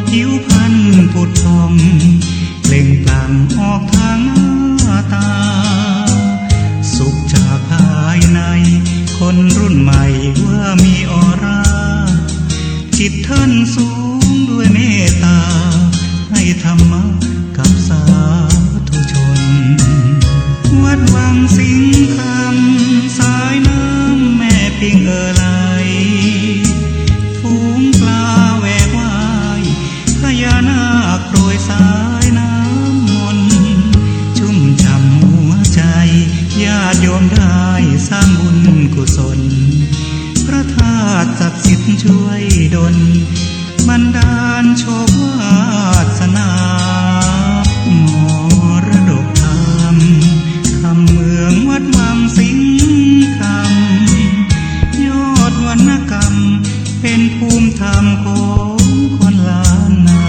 ผิวพรรณผุดผ่องเปล่งปลั่งออกทางหน้าตาสุขจากภายในคนรุ่นใหม่ว่ามีออร่าจิตท่านสูงด้วยเมตตาให้ธรรมะกับสาธุชนวัดวังสิงห์คำสายน้ำแม่ปิงไหลฝูงปลาแหวกว่ายพญานาคโปรยสายน้ำมนต์ชุ่มฉ่ำหัวใจญาติโยมได้สร้างบุญกุศลพระธาตุศักดิ์สิทธิ์ช่วยดลบันดาลโชควาสนามรดกธรรมคำเมืองวัดวังสิงห์คำยอดวรรณกรรมเป็นภูมิธรรมของคนล้านนา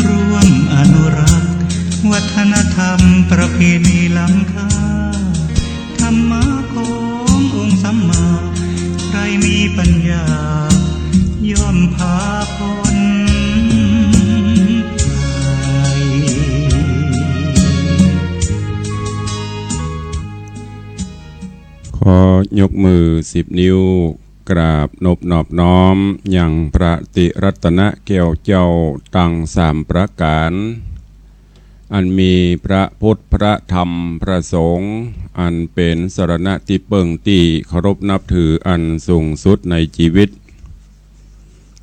ร่วมอนุรักษ์วัฒนธรรมประเพณีล้ำค่าธรรมะขององค์สัมมาใครมีปัญญาย่อมพาพ้นขอยกมือ10 นิ้วกราบนบนอบน้อมอย่างพระติรัตนแก้วเจ้าตั้ง3 ประการอันมีพระพุทธพระธรรมพระสงฆ์อันเป็นสรณะที่เปิ่งที่เคารพนับถืออันสูงสุดในชีวิต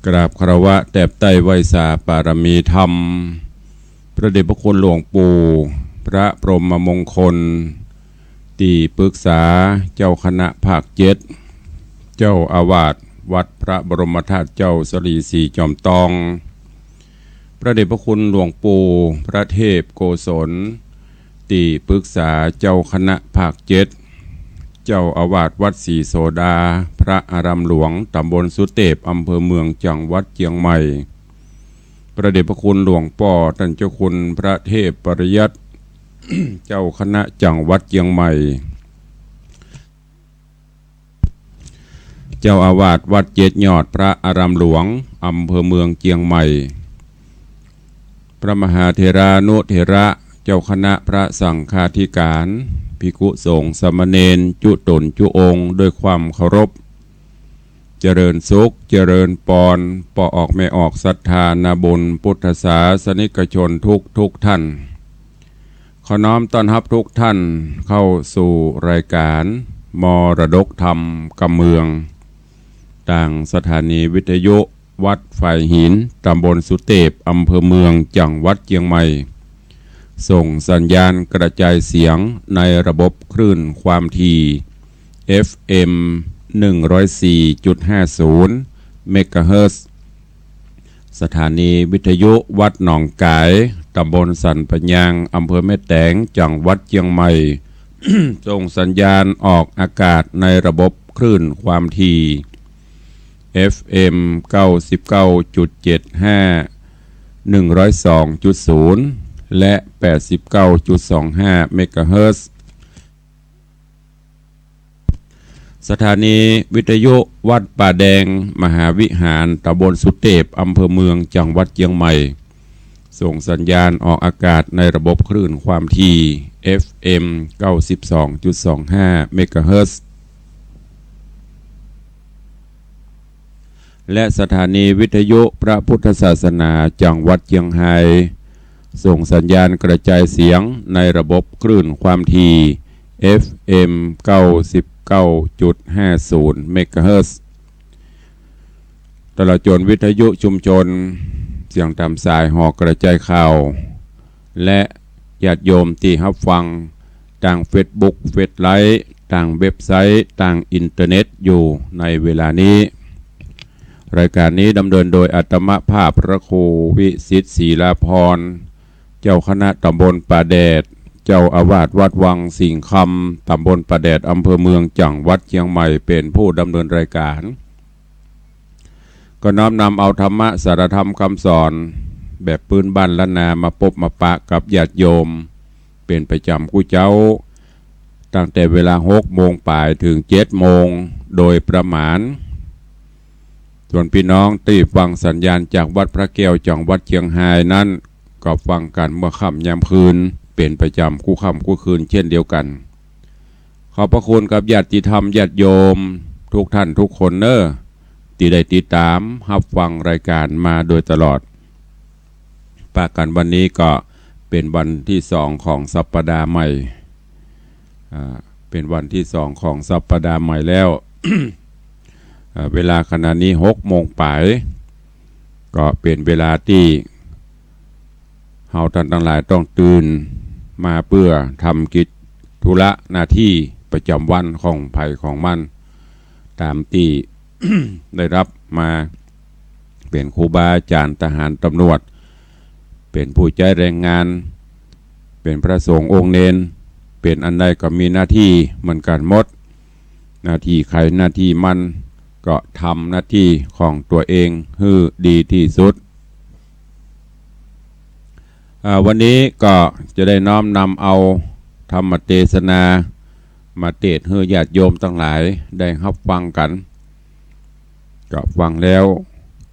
กราบคารวะแตบใต้ไหวสาปารมีธรรมพระเดชพระคุณหลวงปู่พระพรหมมงคลที่ปรึกษาเจ้าคณะภาค7เจ้าอาวาสวัดพระบรมธาตุเจ้าสรีศรีจอมตองพระเดชพระคุณหลวงปู่พระเทพโกศลที่ปรึกษาเจ้าคณะภาค7เจ้าอาวาสวัดศรีโสดาพระอารามหลวงตำบลสุเทพอำเภอเมืองจังหวัดเชียงใหม่พระเดชพระคุณหลวงป่อท่านเจ้าคุณพระเทพปริยัติ เจ้าคณะจังหวัดเชียงใหม่เจ้าอาวาสวัดเจ็ดยอดพระอารามหลวงอำเภอเมืองเชียงใหม่พระมหาเถรานุเถระเจ้าคณะพระสังฆาธิการภิกขุสงฆ์สามเณรจุตนจุองค์ด้วยความเคารพเจริญสุขเจริญปอนปอออกไม่ออกศรัทธานาบุญพุทธศาสนิกชนทุกท่านขอน้อมต้อนรับทุกท่านเข้าสู่รายการมรดกธรรมกำเมืองต่างสถานีวิทยุวัดฝ่ายหินตำบลสุเทพอำเภอเมืองจังหวัดเชียงใหม่ส่งสัญญาณกระจายเสียงในระบบคลื่นความถี่ FM 104.50 เมกะเฮิรตซ์สถานีวิทยุวัดหนองกายตำบลสันปะยางอำเภอแม่แตงจังหวัดเชียงใหม่ ส่งสัญญาณออกอากาศในระบบคลื่นความถี่ FM 99.75 102.0 และ 89.25 เมกะเฮิรตซ์สถานีวิทยุวัดป่าแดงมหาวิหารตำบลสุเทพอำเภอเมืองจังหวัดเชียงใหม่ส่งสัญญาณออกอากาศในระบบคลื่นความถี่ FM 92.25 เมกะเฮิรตซ์และสถานีวิทยุพระพุทธศาสนาจังหวัดเชียงรายส่งสัญญาณกระจายเสียงในระบบคลื่นความถี่ FM 99.50 เมกะเฮิรตซ์ตลอดจนวิทยุชุมชนเสียงตามสายหอกกระจายข่าวและญาติโยมที่รับฟังทางเฟซบุ๊กเฟซไลฟ์ทางเว็บไซต์ทางอินเทอร์เน็ตอยู่ในเวลานี้รายการนี้ดำเนินโดยอาตมภาพพระครูวิสิทธิ์ศรีลาภรณ์เจ้าคณะตำบลป่าแดดเจ้าอาวาสวัดวังสิงห์คำตำบลป่าแดดอำเภอเมืองจังหวัดเชียงใหม่เป็นผู้ดำเนินรายการก็น้อมนำเอาธรรมะสารธรรมคำสอนแบบพื้นบ้านล้านนามาพบมาปะกับญาติโยมเป็นประจำกู้เจ้าตั้งแต่เวลา6 โมงป่ายถึง7 โมงโดยประมาณ ส่วนพี่น้องที่ฟังสัญญาณจากวัดพระแก้วจังหวัดเชียงรายนั้นก็ฟังกันเมื่อค่ำยามคืนเป็นประจำคู่ค่ำคู่คืนเช่นเดียวกันขอบพระคุณกับญาติธรรมญาติโยมทุกท่านทุกคนที่ได้ติดตามรับฟังรายการมาโดยตลอดปากันวันนี้ก็เป็นวันที่2ของสัปดาห์ใหม่เป็นวันที่2ของสัปดาห์ใหม่แล้ว เวลาขณะนี้6 โมงป่ายก็เป็นเวลาที่เฮาท่านทั้งหลายต้องตื่นมาเพื่อทำกิจธุระหน้าที่ประจำวันของไผ่ของมันตามที่ ได้รับมาเป็นครูบาอาจารย์ทหารตำรวจเป็นผู้ใจแรงงานเป็นพระสงฆ์องค์เนนเป็นอันใดก็มีหน้าที่เหมือนกันหมดหน้าที่ใครหน้าที่มันก็ทำหน้าที่ของตัวเองให้ดีที่สุดวันนี้ก็จะได้น้อมนำเอาธรรมเทศนามาเทศน์ให้ญาติโยมทั้งหลายได้รับฟังกันก็ฟังแล้ว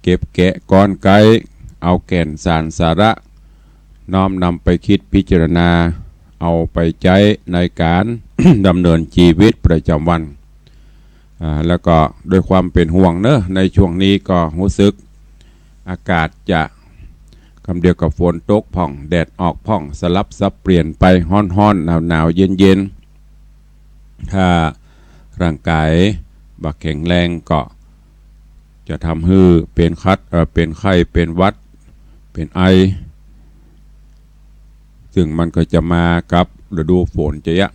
เก็บแกะก้อนไกเอาแก่นสารสาระน้อมนำไปคิดพิจารณาเอาไปใช้ในการ ดำเนินชีวิตประจำวันแล้วก็ด้วยความเป็นห่วงในช่วงนี้ก็รู้สึกอากาศจะคำเดียวกับฝนตกผ่องแดดออกผ่องสลับซับเปลี่ยนไปฮ้อนๆหนาวๆเย็นๆถ้าร่างกายบักแข็งแรงก็จะทำให้เป็นเป็นไข้เป็นหวัดเป็นไอซึ่งมันก็จะมากับฤดูฝนจะ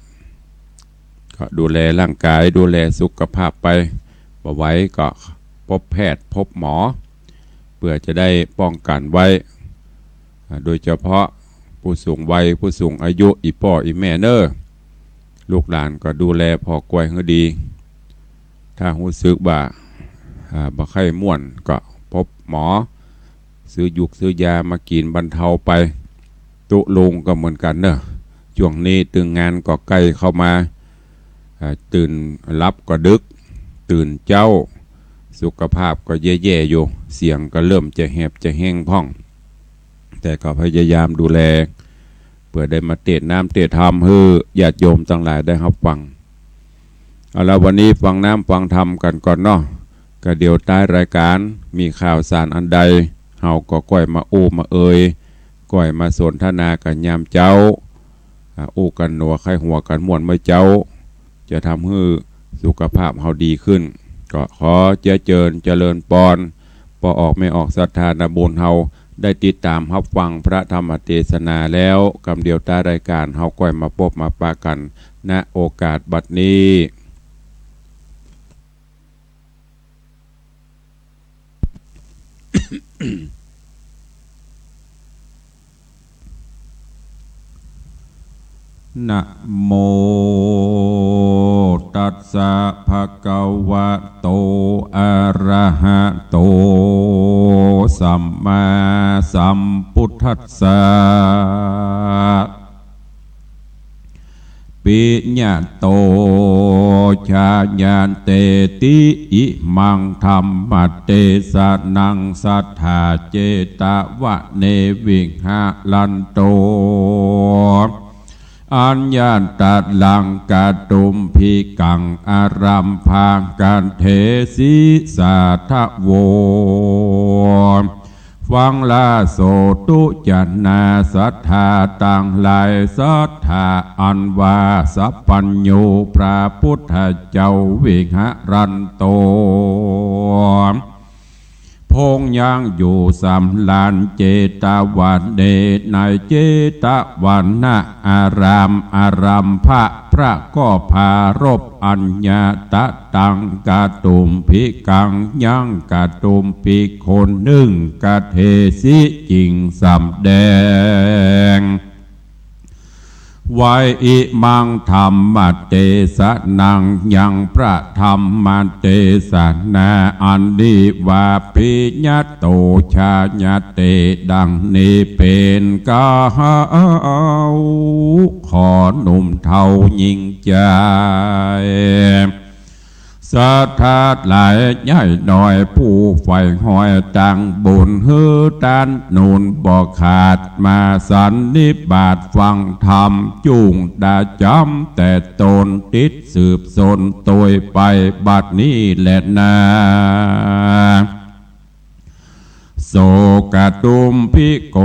ก็ดูแลร่างกายดูแลสุขภาพไปบ่ไว้ก็พบแพทย์พบหมอเพื่อจะได้ป้องกันไว้โดยเฉพาะผู้สูงวัยผู้สูงอายุอีพ่ออีแม่ลูกหลานก็ดูแลพ่อกล้วยให้ดีถ้ารู้สึกว่าบ่ไข้ม่วนก็พบหมอซื้อยุกซื้อยามากินบรรเทาไปตุลุงก็เหมือนกันช่วงนี้ตึงงานก็ใกล้เข้ามาตื่นรับก็ดึกตื่นเจ้าสุขภาพก็แย่ๆอยู่เสียงก็เริ่มจะแหบจะแห้งพ่องแต่ก็พยายามดูแลเพื่อได้มาเทศน้ำเทศธรรมให้ญาติโยมทั้งหลายได้รับฟังเอาละวันนี้ฟังน้ำฟังธรรมกันก่อนก็เดี๋ยวใต้รายการมีข่าวสารอันใดเฮาก็ก้อยมาโอ้มาเอ่ยก้อยมาสนทนากันยามเจ้าอู้กันหนัวไข้หัวกันม่วนเมื่อเจ้าจะทำให้สุขภาพเฮาดีขึ้นก็ขอเจริญปอนพอออกไม่ออกศรัทธานาบุญเฮาได้ติดตามรับฟังพระธรรมเทศนาแล้วกำเดียวใต้รายการเฮาก้อยมาพบมาปากันณโอกาสบัดนี้นะโมตัสสะภะคะวะโตอะระหะโตสัมมาสัมพุทธัสสะปิญะโตชาญาเตติอิมังธัมมเตสะนังสัทธาเจตวะเนวิหะลันโตอัญญาตัดลังกาตุมพิกังอารัมภากันเทศิสาทะโวฟังลาโสตุจันนาสัทธาตังหลายสัทธาอันวาสัพพัญโยพระพุทธเจ้าวิหะรันโตพงยังอยู่สำลานเจตวันเดในเจตวันนะอารามพระก็พารบอัญญาตะตังกาตุมพิกังยังกาตุมพิคนหนึ่งกาเทสิจริงสำแดงไว้อิมังธรรมเตสะนังยังพระธรรมเตสะนาอันดีว่าปิญะโตชาญาเตดังนี้เป็นกาขอหนุ่มเทายิ่งใจ สาธาหลายใหญ่หน่อยผู้ไฟหอยต่างบุญฮือด้านนูนบอกขาดมาสันนิบาตฟังธรรมจุงดาจำแต่ตนติดสืบสนตัวไปบัดนี้แหละนาโสกะตุมพิโก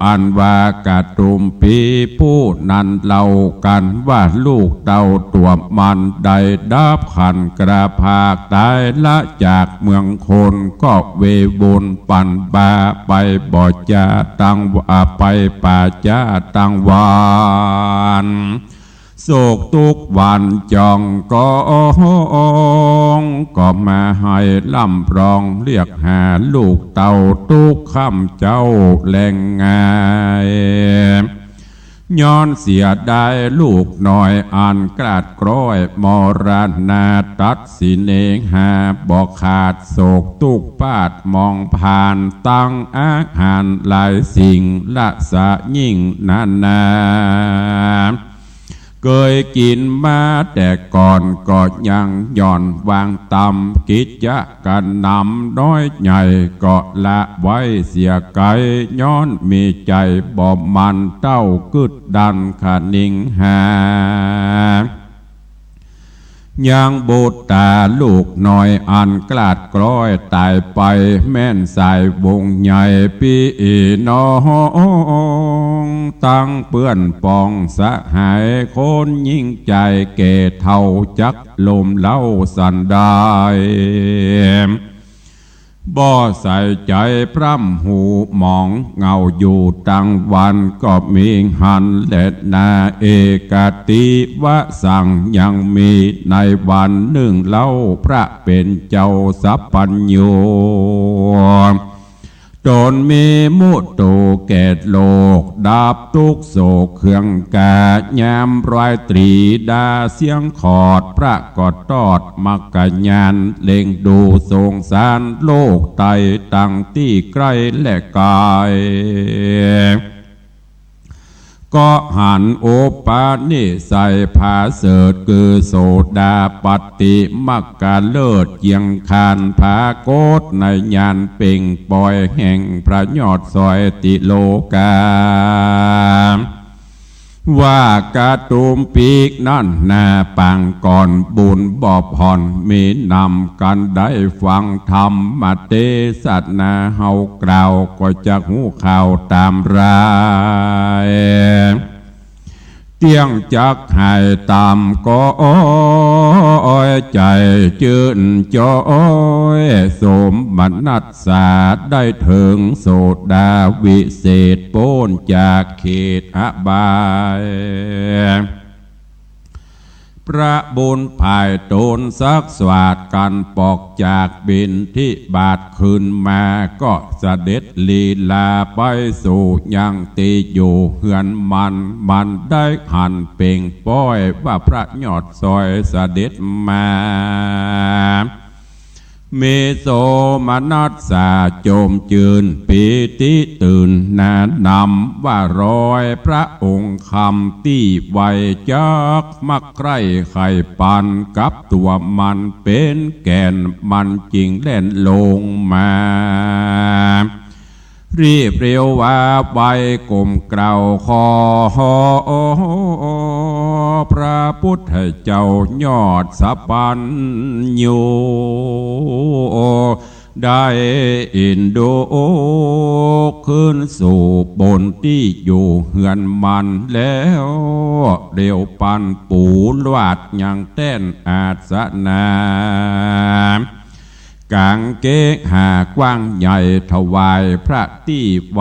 อันว่ากะตุมพิผู้นั้นเล่ากันว่าลูกเต่าตัวมันได้ดับขันกระพากตายละจากเมืองคนก็เวบุญปันบาไปบ่จาตังว่าไปป่าจาตังวานโศกทุกวันจองก็มาให้ล่ำรองเรียกหาลูกเต่าทุกคำเจ้าแหล่งงายย้อนเสียได้ลูกหน่อยอ่านกราดกร้อยมรณาตัดสิเนงหาบอกขาดโศกทุกปาดมองผ่านตั้งอาหารหลายสิ่งละสะยิ่งนานาเคยกินมาแต่ก่อนก็ยังย่อนวางตำกิจกันนำน้อยใหญ่ก็ละไว้เสียไกย้อนมีใจบ่มันเต้ากึดดันขานิ่งหายังบูตาลูกน้อยอันกลาดกล้อยตายไปแม่นสายวงใหญ่พี่น้องตั้งเปื้อนปองสะหายคนยิ่งใจเกเท่าจักลมเล่าสันได้บ่ใส่ใจพร่ำหูมองเงาอยู่ตั้งวันก็มีหันและนาเอกติวะสั่งยังมีในวันหนึ่งเล่าพระเป็นเจ้าสัพพัญโยจนมีมุตโตแก่โลกดับทุกโศกเครื่องกายามร้อยตรีดาเสียงขอดพระกอดตอดมักกะญานเล็งดูสงสารโลกไตตั้งที่ใกล้และกายก็หันโอปานิใส่ผาเสดคือโสดาปฏิมักกะเลิศเยียงคานผาโกฏในญาณเป่งปล่อยแห่งพระยอดซอยติโลกาว่ากาตุมปีกนั่นนาปังก่อนบุญบ่ผ่อนมีนำกันได้ฟังธรรมมาเตสัตนาเฮากล่าวก็จะหูข่าวตามรายเตียงจักหายตามก็อ้อยใจจืนจอยสมบัตินัดสาได้ถึงโสดาวิเศษโป้นจากเขตอบายพระบุญภายตนสักสวาดกันปอกจากบินที่บาทขึ้นมาก็เสด็จลีลาไปสู่ยังตีอยู่เฮือนมันได้หันเป่งป้อยว่าพระยอดซอยเสด็จมาเมโสมนัสสาโจมจืนปีติตื่นนานำว่าร้อยพระองค์คำที่ไวจักมักใคร่ไข่ปันกับตัวมันเป็นแก่นมันจริงเล่นลงมารีบเร็วว่าไปกลมเกลาคอพระพุทธเจ้ายอดสัพพัญโยได้อินโดขึ้นสู่บนที่อยู่เหือนมันแล้วเร็วปันปูลวาดยังเต้นอาสนากางเกกหากว้างใหญ่ถวายพระที่ไว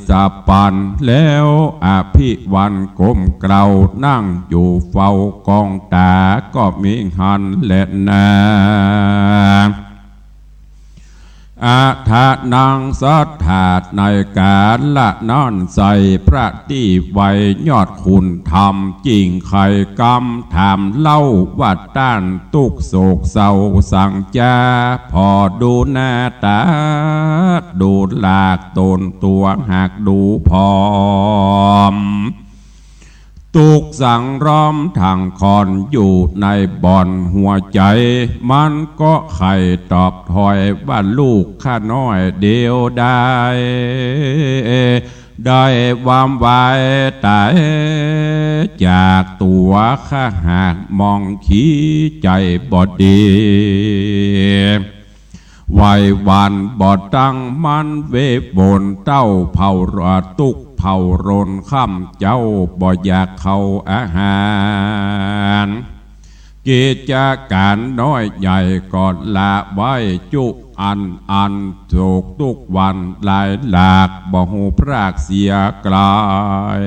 สะปันแล้วอภิวันก้มเกลานั่งอยู่เฝ้ากองตาก็มีหันและนาอาทานังสัทธาในกาลละนั่นใส่พระที่ไวยอดคุณธรรมจริงไข่กรรมถามเล่าว่าต้านตุกโศกเศร้าสั่งจาพอดูหน้าตาดูหลากตนตัวหากดูพร้อม ตุกสั่งร้อมทางคอนอยู่ในบ่อนหัวใจมันก็ไข่ตอบถอยว่าลูกข้าน้อยเดียวได้วามไว้ตายจากตัวข้าหากมองขี้ใจบอดีไว้วันบ่ตั้งมันเวบนเต้าเผาระตุกเผารนค่ำเจ้าบ่อยากเข้าอาหารกิจการน้อยใหญ่ก่อนละไว้จุอันโศกทุกวันหลายหลากบ่หูพรากเสียกลาย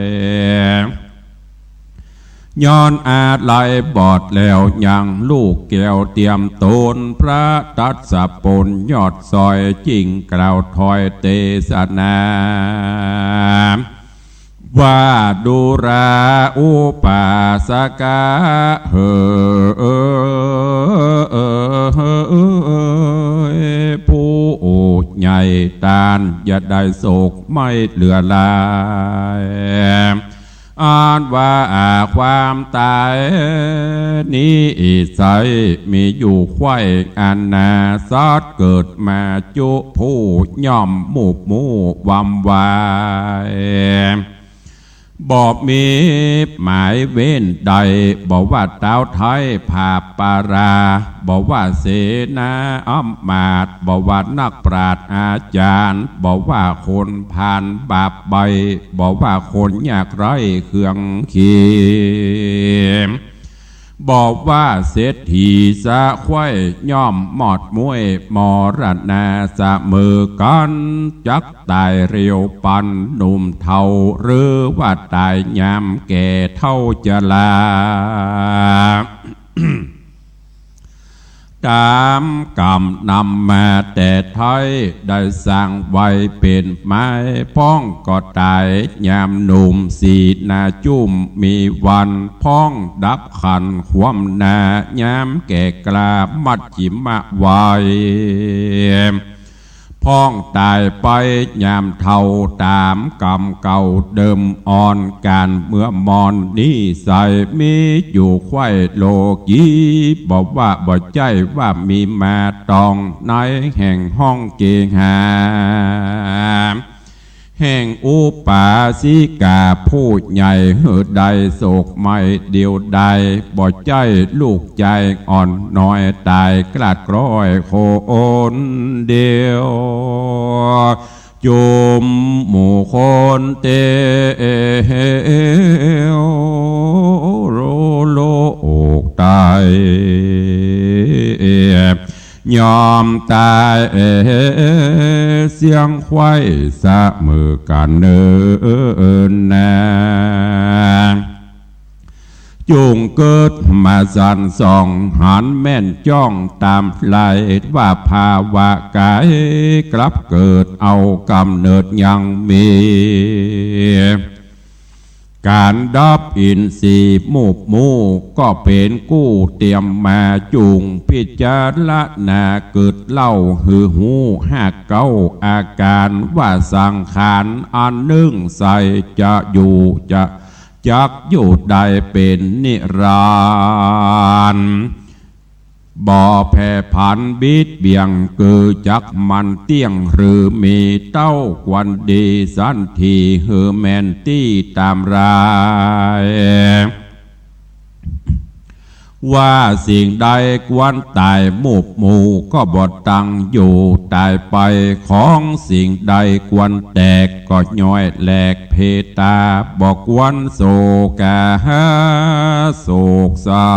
ย้อนอาจไหลบอดแล้วยังลูกแก้วเตรียมตนพระตัดสะปนยอดซอยจริงกล่าวถอยเตสนาว่าดูราอุปาสกาผู้ใหญ่ตานอย่าได้โศกไม่เหลือลายอ่านว่าความตายนี้ใสมีอยู่ไข่อันนาซอดเกิดมาจุผู้ย่อมมูบมูวำวายบอกมีหมายเว้นใดบอกว่าเต้าไทยผาปาราบอกว่าเสนาอ้อมมาดบอกว่านักปราชญ์อาจารย์บอกว่าคนผ่านบาปใบบอกว่าคนยากไร้เครื่องเขียมบอกว่าเศรษฐีสะควายย่อมหมอดมวยมรณาสะมือกันจักตายเร็วปันหนุ่มเท่าหรือว่าตายยามแก่เท่าจะลา ตามกรรมนำมาแต่ไทยได้สร้างไว้เป็นไม้พ้องก็ตายยามหนุ่มสีนาจุ่มมีวันพ้องดับขันความนายามแก่กลามัดจิมะไว้พ้องตายไปยามเท่าตามกรรมเก่าเดิมอ่อนการเมื่อมอนนิสัยมีอยู่ไข่โลกีบอกว่าบ่ใจว่ามีมาตองในแห่งห้องเกหาแห่งอุปาสิกาผู้ใหญ่เหือใดโศกไม่เดียวใดบ่ใจลูกใจอ่อนน้อยตายกลาดกร้อยโคนเดียวจุมหมู่คนเตวโรโลอกตายยอมตายเสียงควายสะมือกันเนินนาจุงเกิดมาสันส่องหันแม่นจ้องตามไหลว่าภาวะกายกลับเกิดเอากำเนิดยังมีการดับอินทรีย์มูบมูก็เป็นกู้เตรียมมาจุงพิจารณาเกิดเล่าหือหูหักเก้าอาการว่าสังขารอันหนึ่งใส่จะอยู่จะจักอยู่ได้เป็นนิรันดร์บ่แผ่พันบิดเบี่ยงเกิดจักมันเตี้ยงหรือมีเต้าควันดีสันทีเฮอแมนตี้ตามรายว่าสิ่งใดกวนตายมูบหมู่ก็บดตังอยู่ตายไปของสิ่งใดกวนแตกก็ย้อยแหลกเพตาบอกกวนโศกาโศกเศร้า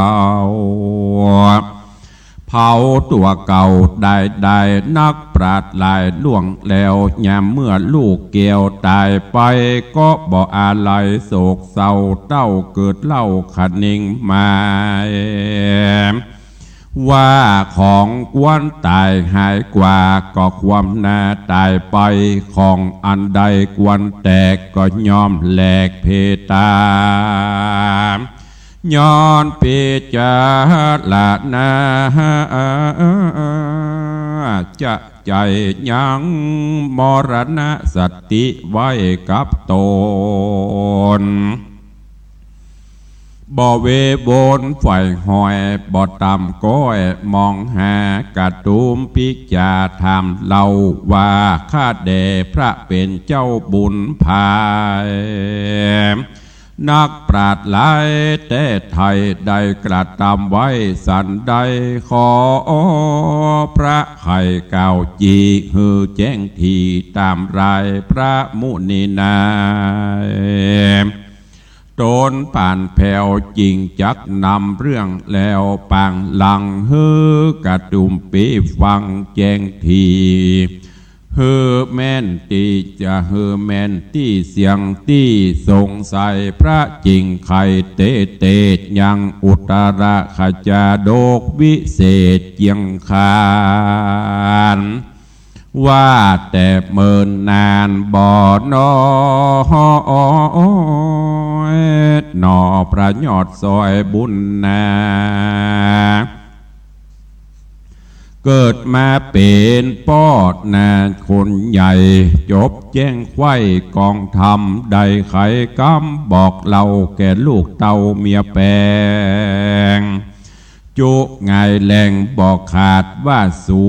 เผาตัวเก่าได้นักปราดลายล่วงแล้วยามเมื่อลูกเกี่ยวตายไปก็บ่อะไรโศกเศร้าเต้าเกิดเล่าขัดนิ่งมาว่าของกวนตายหายกว่าก็ความน่าตายไปของอันใดกวนแตกก็ยอมแหลกเพตาย้อนพิจารณาจะใจยังมรณะสติไว้กับตน บ่เวโบนฝ่ายหอยบ่ตำก้อยมองหากระตุมพิจาธรรมเล่าว่าข้าแด่พระเป็นเจ้าบุญภายนักปราชญ์หลายแต่ไทยได้กระทำไว้สันใดขอพระไข่เก่าจีฮือแจ้งทีตามรายพระมุนีนาโตนป่านแผ่วจริงจักนำเรื่องแล้วปางหลังฮือกระตุมปีฟังแจ้งทีฮือแม่นตีจะฮือแม่นที่เสียงที่สงสัยพระจริงไข่เตเตยังอุตระขจาโดกวิเศษเจียงคานว่าแต่เมินนานบ่อนอนอประยอดซอยบุญนาเกิดมาเป็นปอดนาคนใหญ่จบแจ้งไข้กองธรรมได้ไขกำบอกเราแก่ลูกเต่าเมียแปงจุไงแรงบอกขาดว่าสู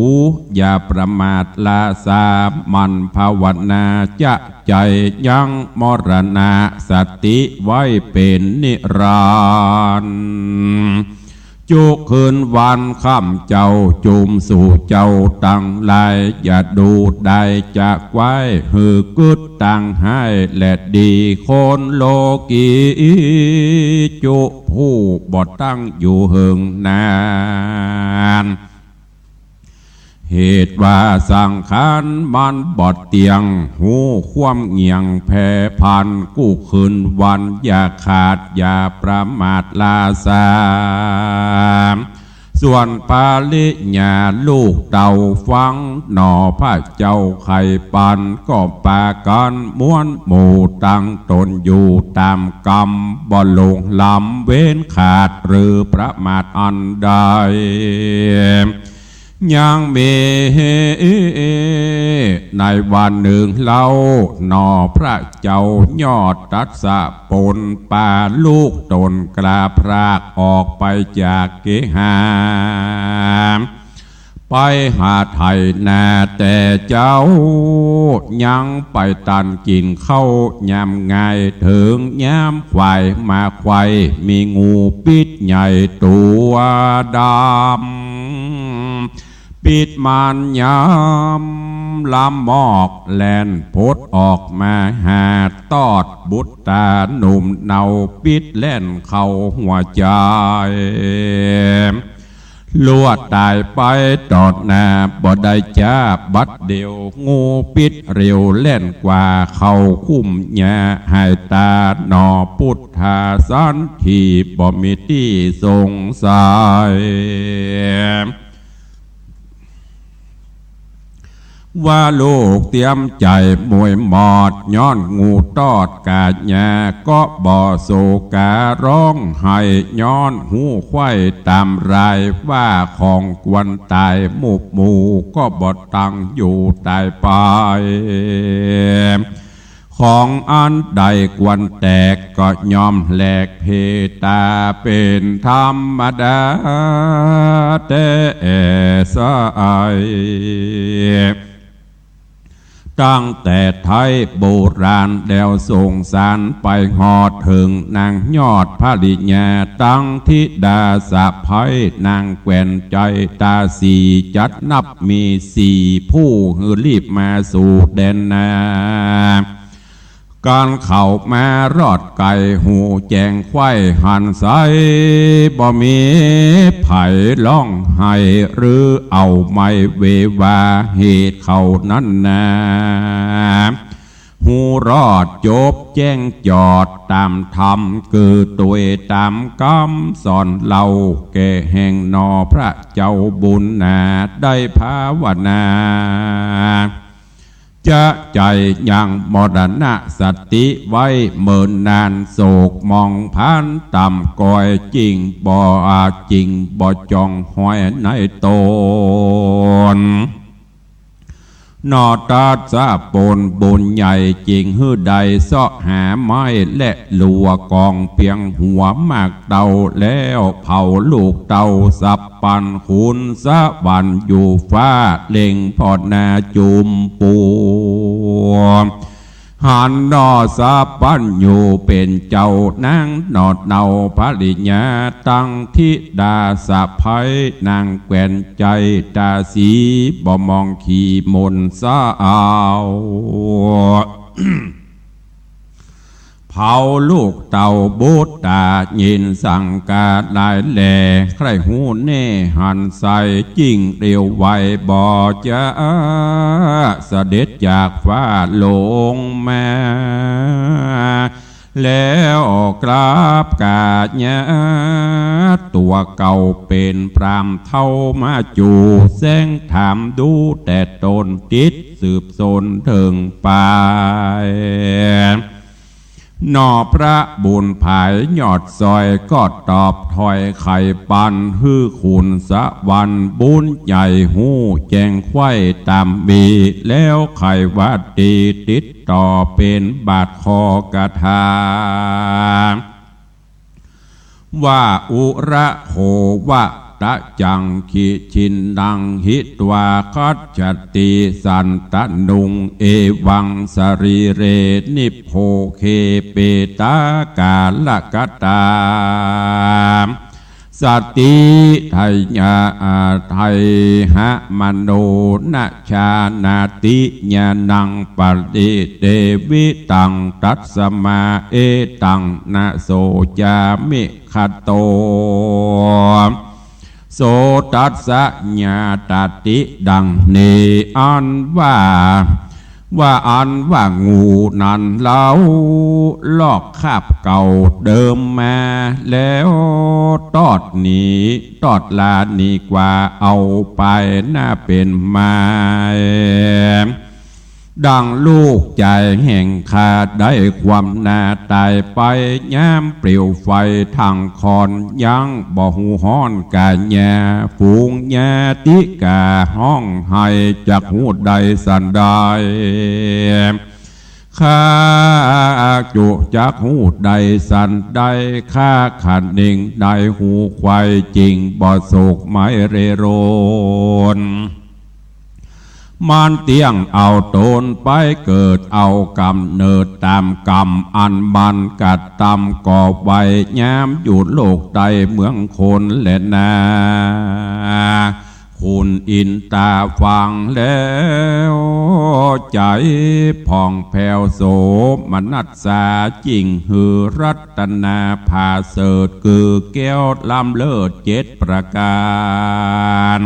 อย่าประมาทลาสามันภาวนาจะใจยังมรณะสติไว้เป็นนิรันดร์จุคืนวันค่ำเจ้าจุมสู่เจ้าตั้งลายอย่าดูได้จากไว้หือกึดตั้งให้และดีคนโลกีจุผู้บอดตั้งอยู่หึงนานเหตุว่าสังขารมันบอดเตียงหูความเงียงแผ่พันกู้คืนวันอย่าขาดอย่าประมาทลาสามส่วนปาลิญาลูกเต่าฟังหน่อพระเจ้าไข่ปันก็ปากันม้วนหมู่ตั้งตนอยู่ตามกรรมบ่ลงลำเว้นขาดหรือประมาทอันใดยังมีในวันหนึ่งเล่าหนอพระเจ้ายอดตัดสะปนป่าลูกตนกลาพรากออกไปจากเกหาไปหาไทยนาแต่เจ้ายังไปตันกินเข้ายำไงถึงยำควายมาควายมีงูปิดใหญ่ตัวดำปิดมันยำลำมอกแลนพดออกมาหาตอดบุตรตาหนุ่มเนาปิดแล่นเข้าหัวใจลวดตายไปตอดหน้าบ่ได้จ้าบัดเดียวงูปิดเร็วเล่นกว่าเขาคุ้มหญ้าหายตาหนอพุทธาสันที่บ่มีที่สงสัยว่าลูกเตรียมใจมวยหมอดย้อนงูตอดกาดหญ้าก็บ่โศการ้องไห้ย้อนหูควายตามรายว่าของกวนตายหมู่หมู่ก็บ่ตั้งอยู่ตายไปของอันใดกวนแตกก็ยอมแหลกเพตาเป็นธรรมดาแต่สายตั้งแต่ไทยโบราณแล้วส่งสารไปหอดถึงนางยอดพระลิญาตั้งทิดาสะภัยนางแกว่นใจตาสีจัดนับมีสี่ผู้หือรีบมาสู่แดนนาการเข้ามารอดไก่หูแจงไข่หันใสบ่มีไผ่ล่องให้หรือเอาไม่เววาเหตุเขานั้นนาหูรอดจบแจ้งจอดตามธรรมคือตัวตามกรรมสอนเล่าแก่แห่งนอพระเจ้าบุญนาได้ภาวนาจะใจยังมรณะสติไว้เมินนานโศกมองพันต่ำก่อยจริงบ่จริงบ่จองหอยในตน นอตาซาปนบุญใหญ่จริงฮือใดเสาะหาไม้และลัวกองเพียงหัวมากเต่าแล้วเผาลูกเต่าสับปันคุณสะวันอยู่ฟ้าเล่งพอดนาจุมปูหันนอสาปัญญูเป็นเจ้านางนอดเนาภริญาตั้งทิดาสะไพนางแก่นใจตาสีบ่มองขี่มนสาเอา เผาลูกเต่าบูตตายินสังกาลายแหล่ใครหูแน่หันใส่จิ้งเรียวไวบ่จะเสด็จจากฟ้าลงมาแล้วกราบกาญญาตัวเก่าเป็นพรามเท่ามาจูแสงถามดูแต่ตนติดสืบสนถึงไปนอพระบุญภายยอดซอยก็ตอบถอยไข่ปันฮือคุณสะวันบุญใหญ่หูแจงไข่ตามบีแล้วไข่วัดดีติดต่อเป็นบาทคอกระทาว่าอุระโหวะตะจังขิชินดังหิตวาคัจจติสันตนุงเอวังสรีเรนิโพเคเปตากาลกตาสติไทยาไทยหะมโนนาชานาติญาณังปริเดวิตังตัสสมาเอตังนาโสจามิคโตโสตัสสะญาตติดังเนอันว่าอันว่างูนันเล่าลอกคาบเก่าเดิมมาแล้วตอดหนีตอดลาหนีกว่าเอาไปน่าเป็นไม้ดังลูกใจแห่งขาดได้ความนาตายไปย้ำเปลี่ยวไฟทางคอนยังบ่หูห้อนกาญาฝูงญาติกาห้องให้จากหูใดสันได้ข้าจุจากหูใดสันได้ข้าขันหนึ่งได้หูควายจริงบ่โศกไม้เรโรนมันเตียงเอาตนไปเกิดเอากำเนิดตามกรรมอันมันกัดตำก่อไว้ย้ำอยู่โลกใดเมืองคนและนาคุณอินตาฟังแล้วใจผ่องแผ้วโสมนัสสาจริงหือรัตนาภาเสดคือแก้วล้ำเลิศ7 ประการ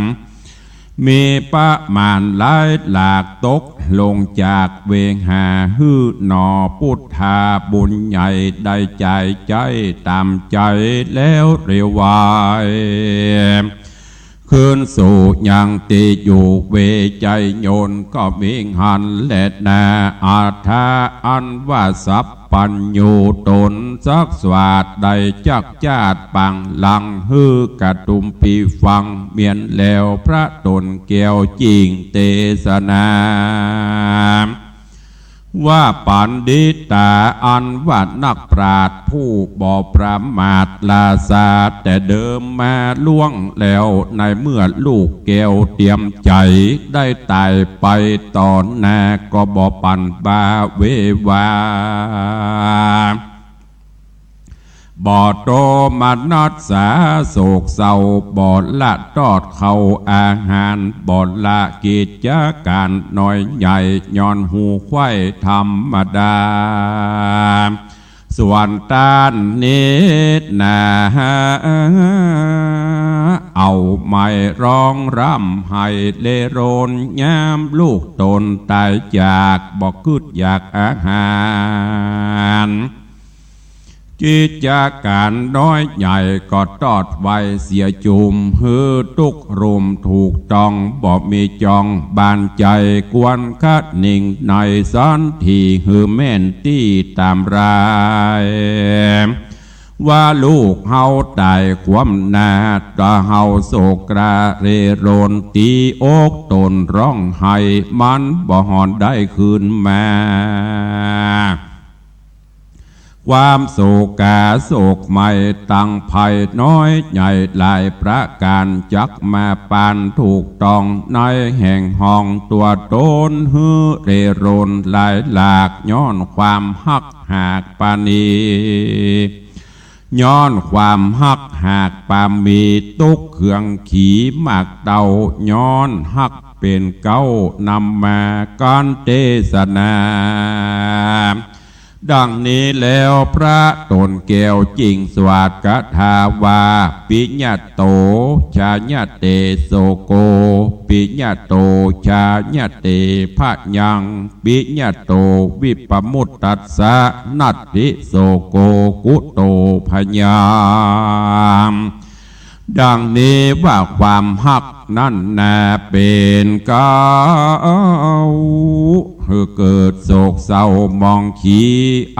มีประมาณหลายหลากตกลงจากเวงหาฮื้อหนอพุทธาบุญใหญ่ได้ใจใจตามใจแล้วเรียววายคืนสู่ยังติอยู่เวใจโยนก็มิหันและนาอาทาอันว่าสัพปัญญูตนสักสวาดใดจักจาดปังลังฮือกระตุมปีฟังเมียนแล้วพระตนแก้วจริงเตสนาว่าปันดิตาอันว่านักปราชญ์ผู้บ่ประมาทลาซาแต่เดิมมาล่วงแล้วในเมื่อลูกแก้วเตรียมใจได้ตายไปตอนหน้าก็บ่ปันบาเววาบ่โตมานัดสาโศกเศร้าบ่ละตอดเข้าอาหารบ่ละกิจการน้อยใหญ่ย้อนหูควายธรรมดาส่วนตานนิดนาเอาไม้ร้องรำให้เลโรนย้ำลูกตนตายจากบ่กึดอยากอาหารกิจการน้อยใหญ่ก็ตอดไว้เสียจุมฮือทุกรุมถูกต้องบ่มีจองบานใจกวนคัดนิ่งในสันทีฮือแม่นตี้ตามราย ว่าลูกเฮาตายความนาตาเฮาโศกราเรโรนตีอกตนร้องไห้มันบ่หอนได้คืนมาความโศกาโศกไม่ตั้งภัยน้อยใหญ่หลายประการจักมาปานถูกต้องในแห่งห้องตัวตนฮือเรโรนหลายหลากย้อนความหักหากปานีย้อนความหักหากปามีตุกเครื่องขี่มากเต่าย้อนหักเป็นเก้านำมาการเทศนาดังนี้แล้วพระตนแก้วจริงสวัสดิ์กถาวาปิญญาโตชาญาเตโสโกปิญญาโตชาญาเตพะยังปิญญาโตวิปมุตตัสสะนัตติโสโกกุโตพยามดังนี้ว่าความหักนั่นนาเป็นเก้าเกิดโศกเศร้ามองขี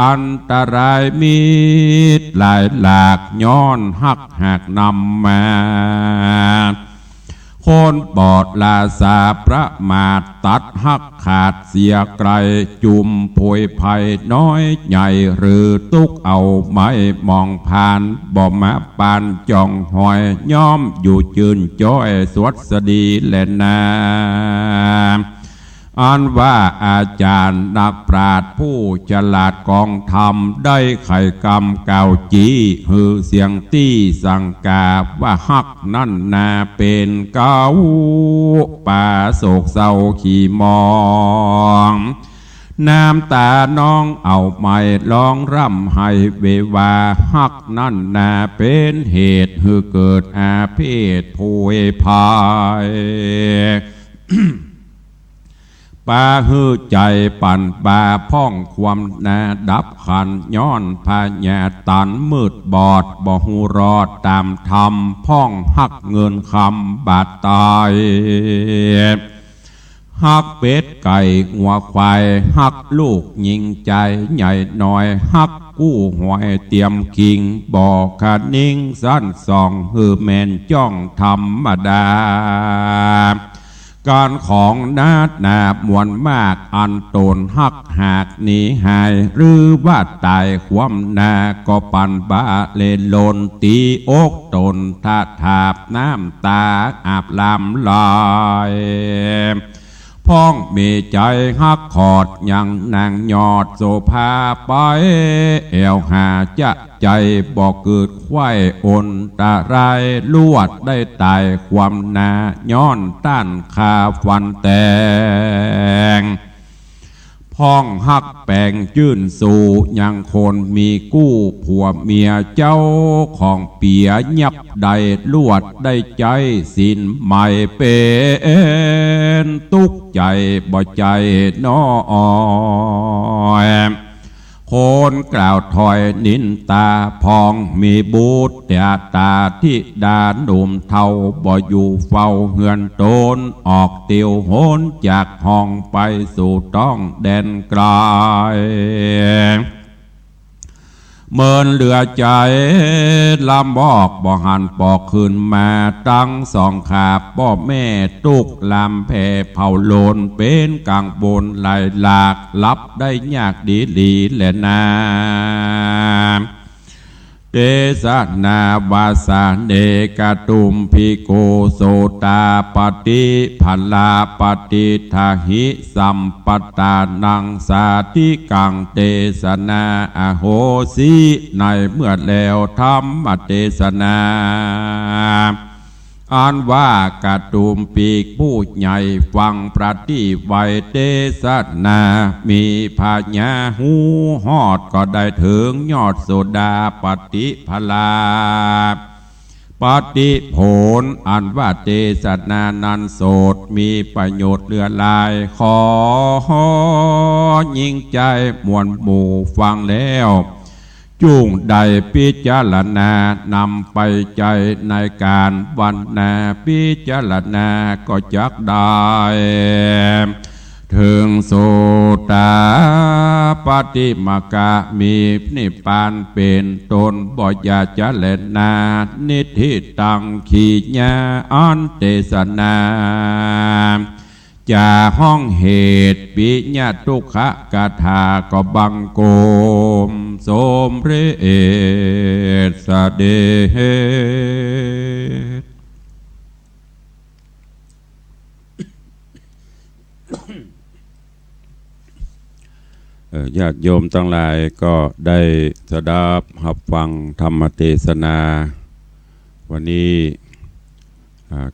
อันตรายมีหลายหลากย้อนหักหักนำมาคนบอดลาสาพระมาตัดหักขาดเสียไกลจุมโผยภัยน้อยใหญ่หรือตุกเอาไม้มองผ่านบ่มาปานจ้องหอยย้อมอยู่จืนจ้อยสวดสดีแลนาอันว่าอาจารย์นักปราชญ์ผู้ฉลาดกองธรรมได้ไขกรรมเก่าจีฮือเสียงตี้สังกาว่าฮักนั่นนาเป็นเก้าป่าโศกเศร้าขี่มองน้ำตาน้องเอาไม่ร้องร่ำให้เววาฮักนั่นนาเป็นเหตุฮือเกิดอาเพศโพยพายปาฮือใจปั่นปาพ่องความนาดับขันย้อนพาญาตันมืดบอดบ่หูรอดตามธรรมพ่องหักเงินคำบาดตายหักเป็ดไก่หัวควายหักลูกยิงใจใหญ่หน่อยหักกู้หวยเตรียมคิงบอกขาดนิ่งสั้นส่องฮือแมนจ้องธรรมดาการของนาดนามวลมากอันตนหักหากหนีหายหรือว่าตายความนาก็ปันบาเลนลนตีอกตนท่าทาบน้ำตาอาบลำลายพ้องมีใจหักขอดยังนางยอดโสภาไปเอวหาจะใจบอกเกิดควายอนตาไรลวดได้ตายความนาย้อนต้านคาฟันแตงพ้องหักแปงจื่นสู่ยังคนมีกู้ผัวเมียเจ้าของเปียยับใดลวดได้ใจสินใหม่เป็นตุกใจบ่ใจน้อยคนกล่าวถอยนินตาพองมีบูตแต่ตาที่ดาหนุ่มเทาบ่อยู่เฝ้าเฮือนโตนออกเตียวโหนจากห้องไปสู่ต้องแดนไกลเมินเหลือใจลำบอกบ่หันปอกคืนมาตั้งสองขาพ่อแม่ตุกลำแผ่เผาโลนเป็นกลางบนไหลหลากลับได้ยากดีลีแหละนาเตสนาวาสาเนกตุมพิโกโสตาปฏิพัลลาปฏิทาหิสัมปตานังสาธิกังเตสนาอโหสิในเมื่อแล้วธรรมเทศนาอันว่ากระตุมปีกผู้ใหญ่ฟังปฏิไวเทศนามีพาญาหูหอดก็ได้ถึงยอดโสดาปฏิพลาปฏิโผลอันว่าเทศนานันโสดมีประโยชน์เลือลายขอยิ่งใจมวลหมู่ฟังแล้วจุงใดพิจารณานำไปใจในการวันนาพิจารณาก็จักได้ ถึงโสตาปฏิมากะมีนิพพานเป็นตนบ่อยาจะเล่นนานิธิตังขีญาอันเตสนาจากห้องเหตุปิญาทุกขกถาก็บังโกมสมพระเอศสเดชญาติโยมทั้งหลายก็ได้สดับรับฟังธรรมเทศนา วันนี้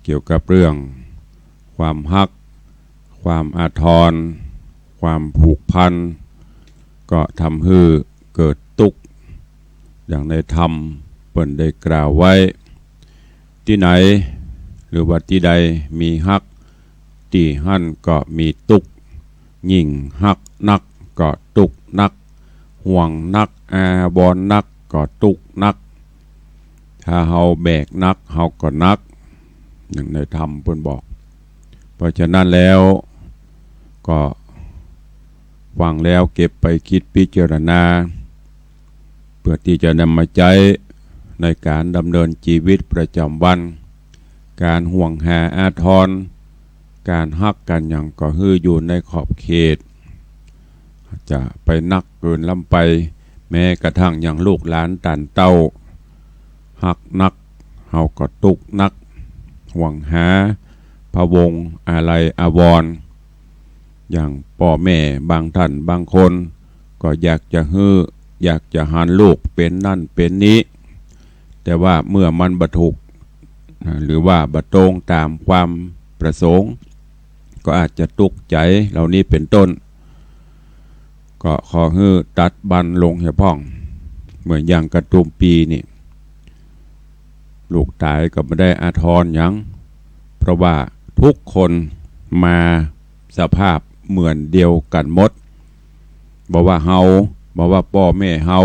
เกี่ยวกับเรื่องความฮักความอาทรความผูกพันก็ทำให้เกิดทุกข์อย่างในธรรมเปิ่นได้กล่าวไว้ที่ไหนหรือว่าที่ใดมีฮักที่หั่นก็มีทุกข์ยิ่งฮักนักก็ทุกข์นักห่วงนักอาบอนนักก็ทุกข์นักถ้าเฮาแบกนักเฮาก็นักอย่างในธรรมเพิ่นบอกเพราะฉะนั้นแล้วก็ฟังแล้วเก็บไปคิดพิจารณาเพื่อที่จะนำมาใช้ในการดำเนินชีวิตประจำวันการห่วงหาอาทรการฮักกันอย่างก็ฮืออยู่ในขอบเขตจะไปนักเกินล้ำไปแม้กระทั่งอย่างลูกหลานตันเต้าฮักนักเฮาก็ตุกนักห่วงหาพะวงอะไรอาวรอย่างพ่อแม่บางท่านบางคนก็อยากจะอยากจะหันลูกเป็นนั่นเป็นนี้แต่ว่าเมื่อมันบรรทุกหรือว่าบรรตรงตามความประสงค์ก็อาจจะตุกใจเหล่านี้เป็นต้นก็ขอให้ตัดบันลงเหี่ยพ่องเหมือนอย่างกระตุมปีนี่ลูกตายก็ไม่ได้อาทรยังเพราะว่าทุกคนมาสภาพเหมือนเดียวกันหมดบอกว่าเฮาบอกว่าพ่อแม่เฮา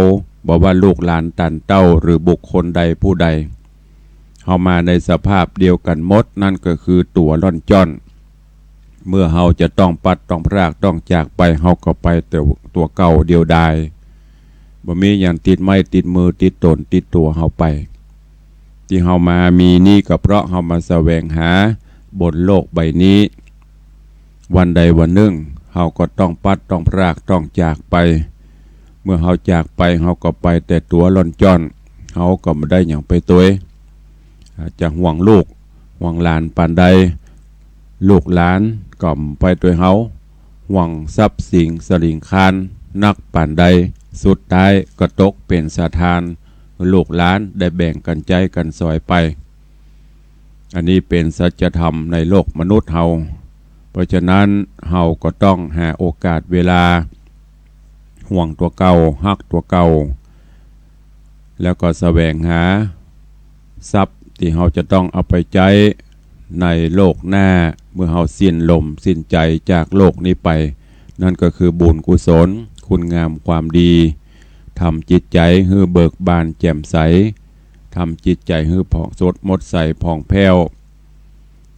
บอกว่าลูกหลานตันเต้าหรือบุคคลใดผู้ใดเฮามาในสภาพเดียวกันหมดนั่นก็คือตัวล่อนจ้อนเมื่อเฮาจะต้องปัดต้องพรากต้องจากไปเฮาก็ไปแต่ตัวเก่าเดียวดายบ่มีอย่างติดไม้ติดมือติดตนติดตัวเฮาไปที่เฮามามีนี่ก็เพราะเฮามาแสวงหาบนโลกใบนี้วันใดวันหนึ่งเฮาก็ต้องปัดต้องพรากต้องจากไปเมื่อเฮาจากไปเฮาก็ไปแต่ตัวล่อนจ้อนเฮาก็ไม่ได้อย่างไปตัวจะห่วงลูกห่วงหลานปานใดลูกหลานก็ไปตัวเฮาห่วงทรัพย์สินสลิงคานนักปานใดสุดท้ายก็ตกเป็นสถานลูกหลานได้แบ่งกันใจกันซอยไปอันนี้เป็นสัจธรรมในโลกมนุษย์เฮาเพราะฉะนั้นเฮาก็ต้องหาโอกาสเวลาห่วงตัวเก่าฮักตัวเก่าแล้วก็แสวงหาทรัพย์ที่เฮาจะต้องเอาไปใช้ในโลกหน้าเมื่อเฮาสิ้นลมสิ้นใจจากโลกนี้ไปนั่นก็คือบุญกุศลคุณงามความดีทำจิตใจให้เบิกบานแจ่มใสทำจิตใจให้ผ่องสดหมดใสผ่องแผ้ว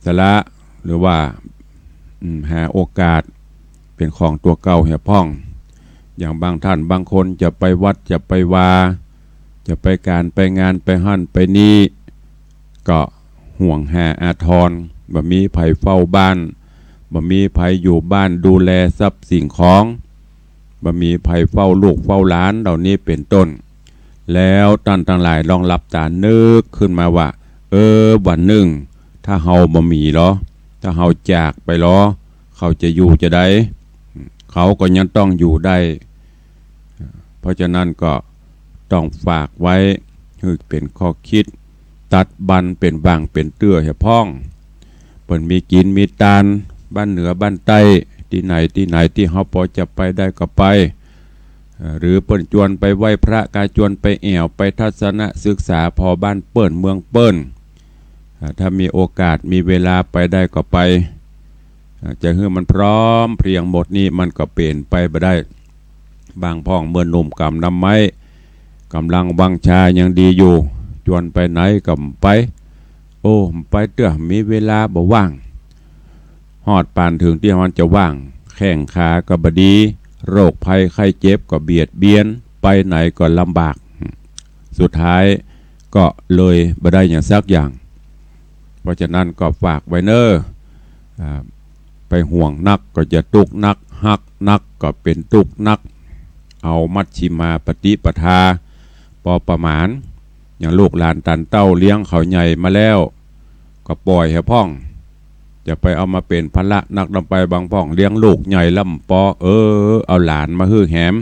สละหรือว่าหาโอกาสเป็นของตัวเก่าเหี่ยพ่องอย่างบางท่านบางคนจะไปวัดจะไปวาจะไปการไปงานไปหั่นไปนี่ก็ห่วงหาอาทรบ่มีไผเฝ้าบ้านบ่มีไผอยู่บ้านดูแลทรัพย์สิ่งของบ่มีไผเฝ้าลูกเฝ้าหลานเหล่านี้เป็นต้นแล้วท่านทั้งหลายลองหลับตานึกขึ้นมาว่าวันหนึ่งถ้าเฮาบ่มีหรอถ้าเฮาจากไปหรอเขาจะอยู่จะได้เขาก็ยังต้องอยู่ได้เพราะฉะนั้นก็ต้องฝากไว้คือเป็นข้อคิดตัดบันเป็นบางเป็นเตื้อให้พ้องเปิ่นมีกินมีตานบ้านเหนือบ้านใต้ที่ไหนที่เฮาพอจะไปได้ก็ไปหรือเปิ่นจวนไปไหว้พระกาจวนไปแอวไปทัศนศึกษาพอบ้านเปิ้นเมืองเปิ้นถ้ามีโอกาสมีเวลาไปได้ก็ไปจะให้มันพร้อมเพรียงหมดนี่มันก็เปลี่ยนไปบ่ได้บางพ้องเมื่อหนุ่มกำนำไม้กำลังวังชายังดีอยู่จวนไปไหนก็ไปไปเตื้อมีเวลาบ่ว่างฮอดปานถึงที่มันจะว่างแข แข้งขาก็บดีโรคภัยไข้เจ็บก็เบียดเบียนไปไหนก็ลำบากสุดท้ายก็เลยบ่ได้อย่างสักอย่าง เพราะฉะนั้นก็ฝากไว้เนอไปห่วงนักก็จะตุกนักหักนักก็เป็นตุกนักเอามัชชิมาปฏิปทาพอประมาณอย่างลูกหลานตันเต้าเลี้ยงเขาใหญ่มาแล้วก็ปล่อยให้พ่องจะไปเอามาเป็นพละนักนำไปบางพ่องเลี้ยงลูกใหญ่ลำปอเอาหลานมาฮื้อแหม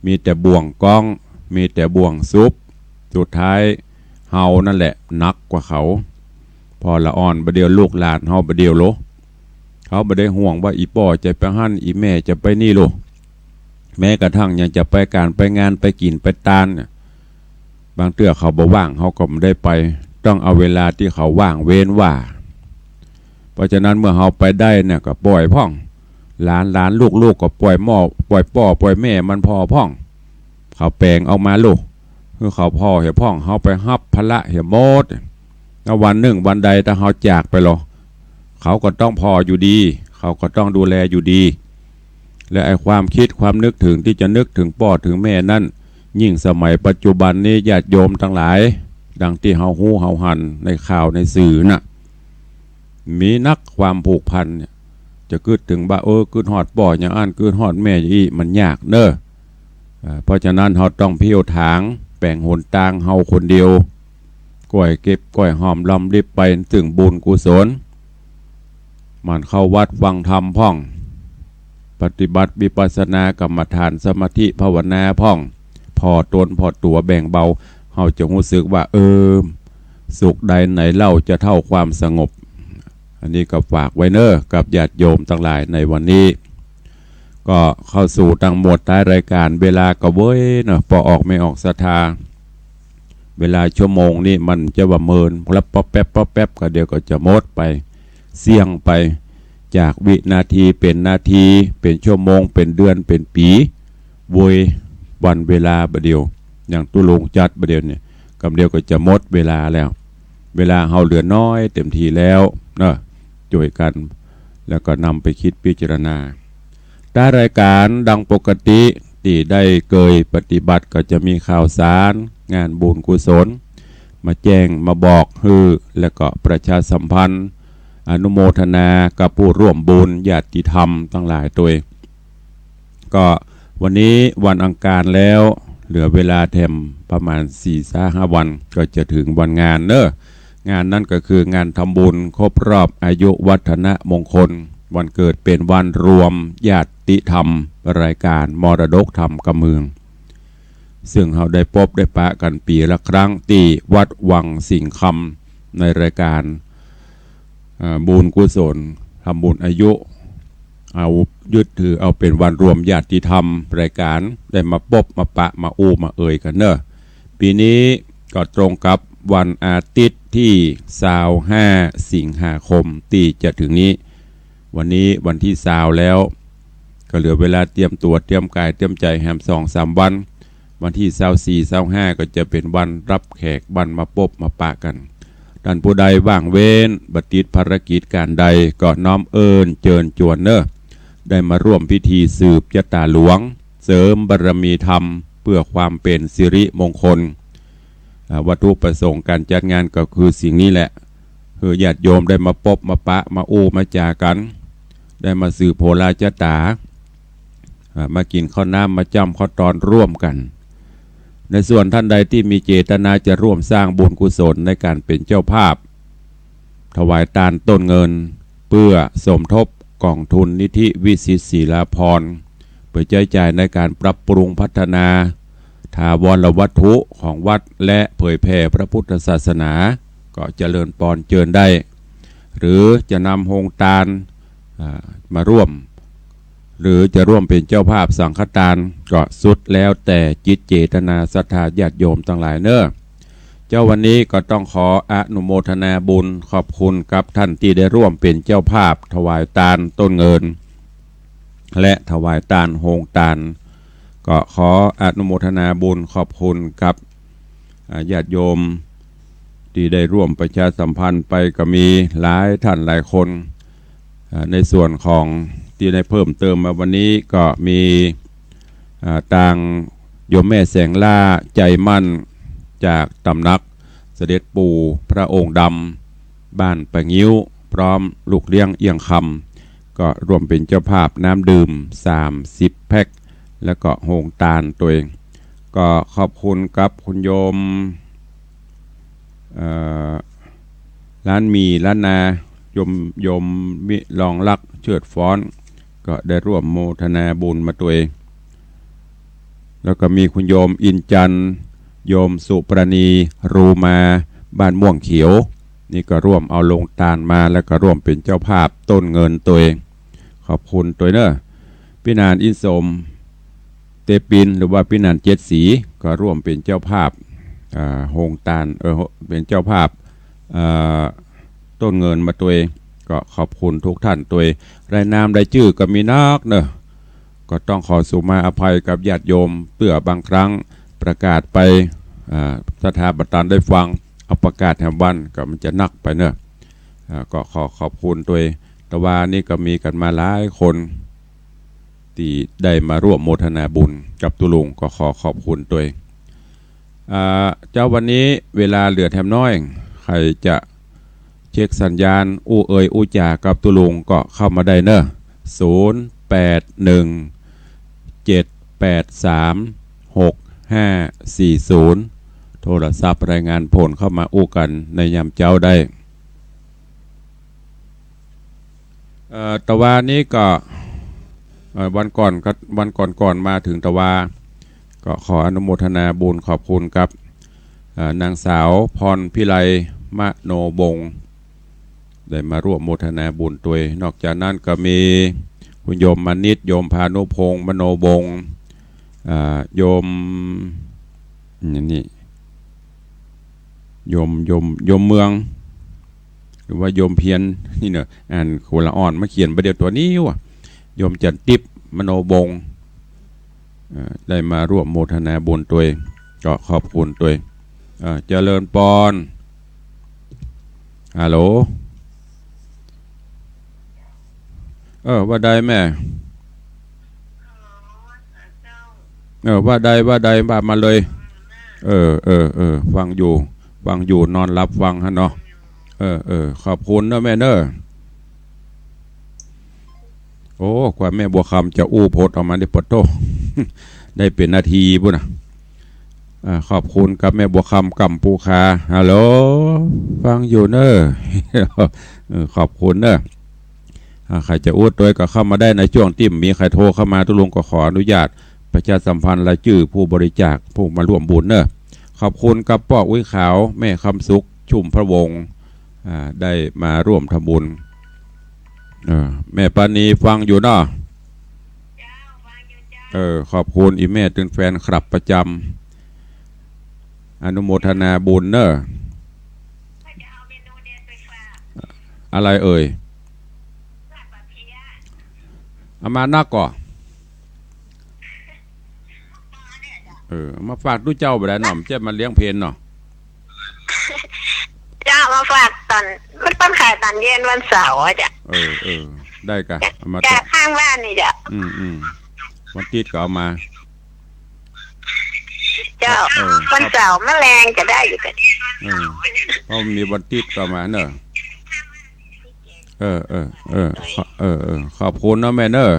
มีแต่บ่วงก้องมีแต่บ่วงซุปสุดท้ายเฮานั่นแหละนักกว่าเขาพอละอ่อนประเดี๋ยวลูกหลานเฮาประเดี๋ยวโลเขาไม่ได้ห่วงว่าอีป่อจะไปหั่นอีแม่จะไปนี่โลแม้กระทั่งยังจะไปการไปงานไปกินไปตานเนี่ยบางเตื้อเขาบ่ว่างเขาก็ไม่ได้ไปต้องเอาเวลาที่เขาว่างเว้นว่าเพราะฉะนั้นเมื่อเขาไปได้เนี่ยก็ปล่อยพ่องหลานลูกก็ปล่อยหม้อปล่อยป่อปล่อยแม่มันพอพ่องเขาแปลงเอามาลูกคือเขาพ่อเหี่ยพ่องเขาไปฮับพละเหี่ยโมดแล้ววันหนึ่งวันใดถ้าเขาจากไปหรอเขาก็ต้องพออยู่ดีเขาก็ต้องดูแลอยู่ดีและไอ้ความคิดความนึกถึงที่จะนึกถึงพ่อถึงแม่นั่นยิ่งสมัยปัจจุบันนี้ญาติโยมทั้งหลายดังที่เฮาฮู้เฮาหันในข่าวในสื่อน่ะมีนักความผูกพันเนี่ยจะกึดถึงบ่ากึดฮอดป่ออย่างอันกึดฮอดแม่อย่างอี้มันยากเน้อเพราะฉะนั้นเฮาต้องเพียวถางแบ่งหนทางเฮาคนเดียวก้อยเก็บก้อยหอมลำริบไปถึงบุญกุศลมันเข้าวัดฟังธรรมพ่องปฏิบัติวิปัสสนากรรมฐานสมาธิภาวนาพ่องพอตนพอตัวแบ่งเบาเฮาจะรู้สึกว่าสุขใดไหนเล่าจะเท่าความสงบอันนี้ก็ฝากไว้เนอกับญาติโยมทั้งหลายในวันนี้ก็เข้าสู่ตั้งหมดท้ายรายการเวลาก็เว้ยเนาะพอออกไม่ออกศรัทธาเวลาชั่วโมงนี่มันจะว่าเมินพลับป๊อปแป๊บก็เดี๋ยวก็จะหมดไปเสี่ยงไปจากวินาทีเป็นนาทีเป็นชั่วโมงเป็นเดือนเป็นปีโวยวันเวลาประเดียวอย่างตุลงจัดประเดียวเนี่ยกำเดียวก็จะหมดเวลาแล้วเวลาเฮาเหลือน้อยเต็มทีแล้วเนาะช่วยกันแล้วก็นำไปคิดพิจารณาถ้ารายการดังปกติที่ได้เคยปฏิบัติก็จะมีข่าวสารงานบุญกุศลมาแจ้งมาบอกแล้วก็ประชาสัมพันธ์อนุโมทนากับผู้ร่วมบุญญาติธรรมทั้งหลายตัวก็วันนี้วันอังคารแล้วเหลือเวลาแถมประมาณ 4-5 วันก็จะถึงวันงานเนอะงานนั้นก็คืองานทำบุญครบรอบอายุวัฒนมงคลวันเกิดเป็นวันรวมญาติธรรมรายการมรดกธรรมกำเมืองซึ่งเราได้พบได้ปะกันปีละครั้งที่วัดวังสิงห์คำในรายการบุญกุศลทำบุญอายุเอายึดถือเอาเป็นวันรวมญาติธรรมรายการได้มาพบมาปะมาอู้มาเอ่ยกันเนอะปีนี้ก็ตรงกับวันอาทิตย์ที่25 สิงหาคมที่จะถึงนี้วันนี้วันที่20แล้วก็เหลือเวลาเตรียมตัวเตรียมกายเตรียมใจแฮม2-3 วันวันที่24-25ก็จะเป็นวันรับแขกบันมาพบมาปะกันท่านผู้ใดว่างเว้นบัติดภารกิจการใดก็น้อมเอิญเจิญจวนเนอะได้มาร่วมพิธีสืบชะตาหลวงเสริมบารมีธรรมเพื่อความเป็นสิริมงคลวัตถุประสงค์การจัดงานก็คือสิ่งนี้แหละคือญาติโยมได้มาพบมาปะมาอู้มาจากันได้มาสืบโหราชะตามากินข้าวน้ำมาจำข้าวตอนร่วมกันในส่วนท่านใดที่มีเจตนาจะร่วมสร้างบุญกุศลในการเป็นเจ้าภาพถวายทานต้นเงินเพื่อสมทบกองทุนนิธิวิสิตศิลาภรณ์เพื่อใช้จ่ายในการปรับปรุงพัฒนาถาวรวัตถุของวัดและเผยแผ่พระพุทธศาสนาก็เจริญปอนเจิญได้ หรือจะนำโฮงตาลมาร่วมหรือจะร่วมเป็นเจ้าภาพสังฆทานก็สุดแล้วแต่จิตเจตนาศรัทธาญาติโยมทั้งหลายเนอะเจ้าวันนี้ก็ต้องขออนุโมทนาบุญขอบคุณกับท่านที่ได้ร่วมเป็นเจ้าภาพถวายทานต้นเงินและถวายทานโฮงตาลก็ขออนุโมทนาบุญขอบคุณกับญาติโยมที่ได้ร่วมประชาสัมพันธ์ไปก็มีหลายท่านหลายคนในส่วนของ ที่ได้เพิ่มเติมมาวันนี้ก็มีต่างโยมแม่แสงล่าใจมั่นจากตำนักเสด็จปู่พระองค์ดำบ้านปะงิ้วพร้อมลูกเลี้ยงเอียงคำก็รวมเป็นเจ้าภาพน้ำดื่ม30แพ็คแล้วก็โฮงตาลตัวเองก็ขอบคุณกับคุณโยมร้านมีร้านนาโยมมิลองลักเชิดฟ้อนก็ได้ร่วมโมทนาบุญมาตัวเองแล้วก็มีคุณโยมอินจันทร์โยมสุปรณีรูมาบ้านม่วงเขียวนี่ก็ร่วมเอาลงตาลมาแล้วก็ร่วมเป็นเจ้าภาพต้นเงินตัวเองขอบคุณตัวเนอะพี่นานอินสมเตปินหรือว่าพี่นานเจ็ดสีก็ร่วมเป็นเจ้าภาพโฮงตาลเป็นเจ้าภาพต้นเงินมาตัวเองก็ขอบคุณทุกท่านตัวเองรายนามได้ชื่อก็มีนักเนอะก็ต้องขอสุมาอภัยกับญาติโยมเพื่อบางครั้งประกาศไปสถาบันตันได้ฟังเอาประกาศแห่งวันก็มันจะนักไปเนอะก็ขอบคุณตัวเองแต่ว่านี่ก็มีกันมาหลายคนที่ได้มาร่วมโมทนาบุญกับตุลุงก็ขอบคุณตัวเองเจ้าวันนี้เวลาเหลือแถมน้อยใครจะเช็คสัญญาณอู้จากับตุลุงก็เข้ามาได้เนอะ0817836540โทรศัพท์รายงานผลเข้ามาอู้กันในยามเจ้าได้ตะวานี้ก็วันก่อนมาถึงตะวาก็ขออนุโมทนาบุญขอบคุณกับนางสาวพรพิไลมโนบงได้มาร่วมโมทนาบุญตัวนอกจากนั้นก็มีคุณโยมมณิตโยมพานุพงศ์มโนบงโยมนี่โยมเมืองหรือว่าโยมเพียนนี่เนอะอ่านโคละอ่อนมาเขียนประเดี๋ยวตัวนี้ว่ะโยมจันติบมโนบงได้มาร่วมโมทนาบุญตัวก็ขอบคุณตัวเจริญปอนฮัลโหลว่าใดแม่ว่าใดบ้ามาเลยฟังอยู่นอนรับฟังฮะเนาะขอบคุณนะแม่เนอะโอ้กว่าแม่บัวคำจะอู้โพดออกมาได้ปดโต ได้เป็นนาทีบุญนะขอบคุณกับแม่บัวคำกัมปูคาฮัลโหลฟังอยู่เนอะ ขอบคุณเนอะใครจะอู้ตัวก็เข้ามาได้ในช่วงที่มีใครโทรเข้ามาทุลุงก็ขออนุญาตประชาสัมพันธ์รายชื่อผู้บริจาคผู้มาร่วมบุญเนอะขอบคุณกับป้ออุ้ยขาวแม่คำสุขชุมพระวงศ์ได้มาร่วมทำบุญแม่ปานีฟังอยู่เนาะขอบคุณอีแม่ตึงแฟนครับประจำอนุโมทนาบุญเนอะอะไรเอ่ยเอามานักก่อมาฝากดูเจ้าไปแล้วหน่อมเจ้ามาเลี้ยงเพลนเนาะเจ้ามาฝากตอนมันต้องขายตอนเย็นวันเสาร์จ้ะได้กะเอามาจากข้างบ้านนี่จ้ะวันติดก็เอามาเจ้าวันเสาร์แมลงจะได้อยู่กันเพราะมีวันติดก็มาเนอะขอบคุณนะแม่เนอะ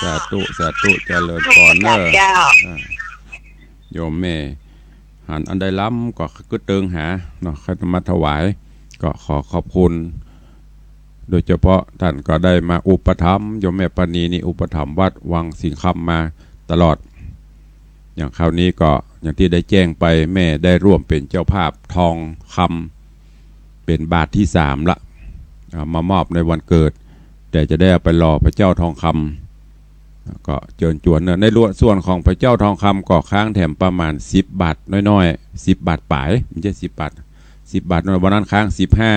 สาธุเจริญพรเนอะโยมแม่หันอันใดล้ำก็กึศเติงหาเนาะขันมาถวายก็ขอบคุณโดยเฉพาะท่านก็ได้มาอุปถัมภ์โยมแม่ปานีนี่อุปถัมภ์วัดวังสิงคำมาตลอดอย่างคราวนี้ก็อย่างที่ได้แจ้งไปแม่ได้ร่วมเป็นเจ้าภาพทองคำเป็นบาทที่3ละมามอบในวันเกิดแต่จะได้เอาไปรอพระเจ้าทองคำก็เจิญจวนในส่วนของพระเจ้าทองคำก็ค้างแถมประมาณ10 บาทน้อยๆ10 บาทปลายไม่ใช่10 บาท10 บาทน้อยวันนั้นค้าง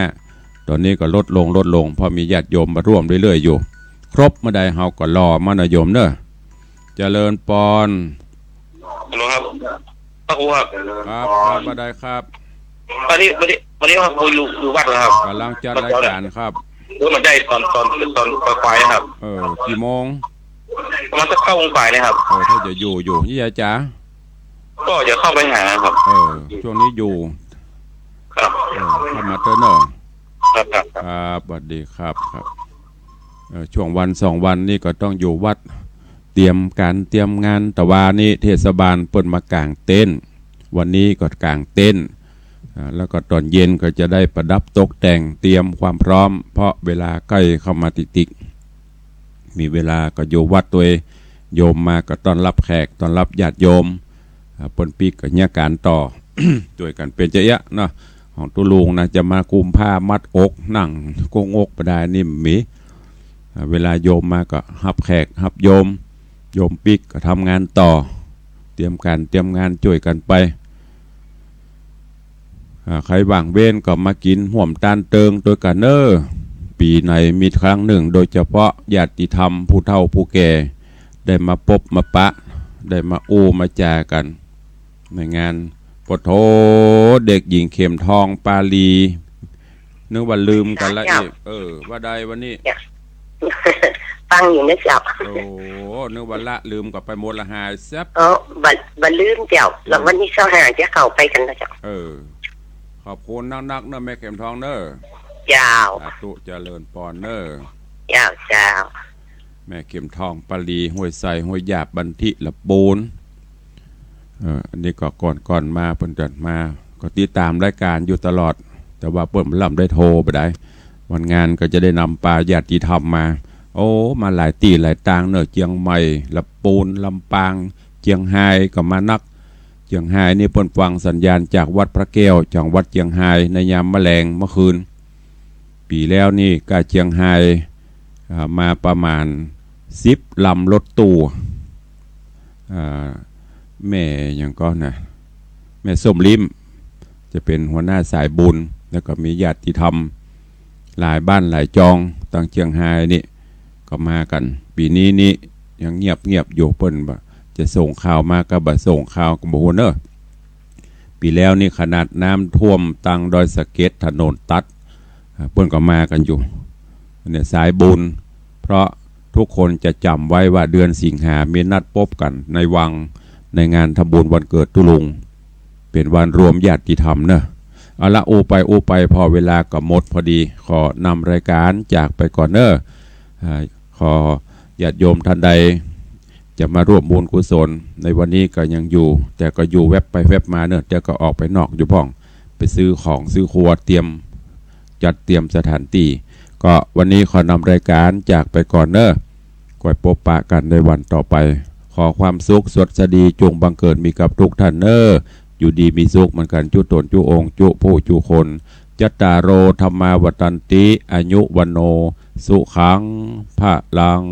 15ตอนนี้ก็ลดลงเพราะมีญาติโยมมาร่วมเรื่อยๆอยู่ครบเมื่อใดเฮาก็รอมานะโยมเนอะเจริญปอนฮัลโหลครับพระครูครับเมื่อใดครับวันนี้ว่าครูอยู่วัดเหรอครับกำลังจัดรายการครับ หรือมันได้ตอนควายครับ กี่โมง ประมาณจะเข้าวงฝ่ายเลยครับ ถ้าจะอยู่นี่ยายจ๋า ก็จะเข้าไปหาครับ ช่วงนี้อยู่ ครับ เข้ามาเตอร์เนอร์ ครับครับ ครับสวัสดีครับครับช่วงวัน2 วันนี่ก็ต้องอยู่วัดเตรียมงานแต่ว่านี่เทศบาลเปิดมากางเต็นท์วันนี้ก็กางเต็นท์แล้วก็ตอนเย็นก็จะได้ประดับตกแต่งเตรียมความพร้อมเพราะเวลาใกล้เข้ามาติกมีเวลาก็อยู่วัดตัวโยมมาก็ต้อนรับแขกต้อนรับญาติโยมปนปีก็เนี่ยการต่อ ด้วยกันเป็นเจ๊ยะเนาะของตุลุงนะจะมากุมผ้ามัดอกนั่งโกงอกไปได้นี่มีเวลาโยมมาก็ฮับแขกฮับโยมปีกก็ทำงานต่อเตรียมงานช่วยกันไปใครว่างเว้นก็มากินห่วมตานเติงโดยกันเนอปีไหนมีครั้งหนึ่งโดยเฉพาะญาติธรรมผู้เฒ่าผู้แก่ได้มาพบมาปะได้มาอู้มาจากันในงานปโถเด็กหญิงเข็มทองปาลีนึกว่าลืมกันละอีกว่าใดวันนี้ ฟังอยู่นะเจ้า โอ้นึกว่าละลืมกับไปหมดละหายแซ่บบัลืมเจ้าแล้ววันนี้เข้าหาจะเข้าไปกันนะเจ้าขอบคุณนักเนอะแม่เข็มทองเนอะเจ้าสาธุเจริญปอนเนอะเจ้าแม่เข็มทองปาลีห้วยใส่ห้วยหยาบบันทิละปูนอันนี้ก็ก่อนมาเพิ่นจัดมาก็ติดตามรายการอยู่ตลอดแต่ว่าเพิ่นล่ำได้โทรไปได้วันงานก็จะได้นำปลาญาติธรรมมาโอ้มาหลายตีหลายตางเนอะเจียงใหม่ละปูนลำปางเจียงไฮ้ก็มานักเจียงไฮ้นี่เพิ่นฟังสัญญาณจากวัดพระแก้วจากวัดเจียงไฮ้ในยามแมลงเมื่อคืนปีแล้วนี่ก็เจียงไฮ้มาประมาณ10 ลำรถตู้แม่ยังก็นะแม่ส้มลิ้มจะเป็นหัวหน้าสายบุญแล้วก็มีญาติธรรมหลายบ้านหลายจองตั้งเจียงไฮ้นี่ก็มากันปีนี้นี่ยังเงียบอยู่เปิ้นบ่จะส่งข่าวมาก็บ่ส่งข่าวก็บ่ฮู้เด้อปีแล้วนี่ขนาดน้ำท่วมตังดอยสะเก็ดถนนตัดเปิ้นก็มากันอยู่เนี่ยสายบุญเพราะทุกคนจะจำไว้ว่าเดือนสิงหามีนัดพบกันในวังในงานทำบุญวันเกิดตุลุงเป็นวันรวมญาติธรรมเนอะเอาละอูไปพอเวลาก็หมดพอดีขอนำรายการจากไปก่อนเนอะขอญาติโยมท่านใดจะมาร่วมบุญกุศลในวันนี้ก็ยังอยู่แต่ก็อยู่แวบไปแวบมาเนอะแต่ก็ออกไปนอกอยู่พ่องไปซื้อของซื้อครัวเตรียมสถานที่ก็วันนี้ขอนำรายการจากไปก่อนเนอะก่อยพบปะกันในวันต่อไปขอความสุขสดสดีจงบังเกิดมีกับทุกท่านเนอะอยู่ดีมีสุขเหมือนกันจุตนจุองค์จุผู้จุคนจัตตารโอธรรมาวตันติอายุวันโนสุขังพระลัง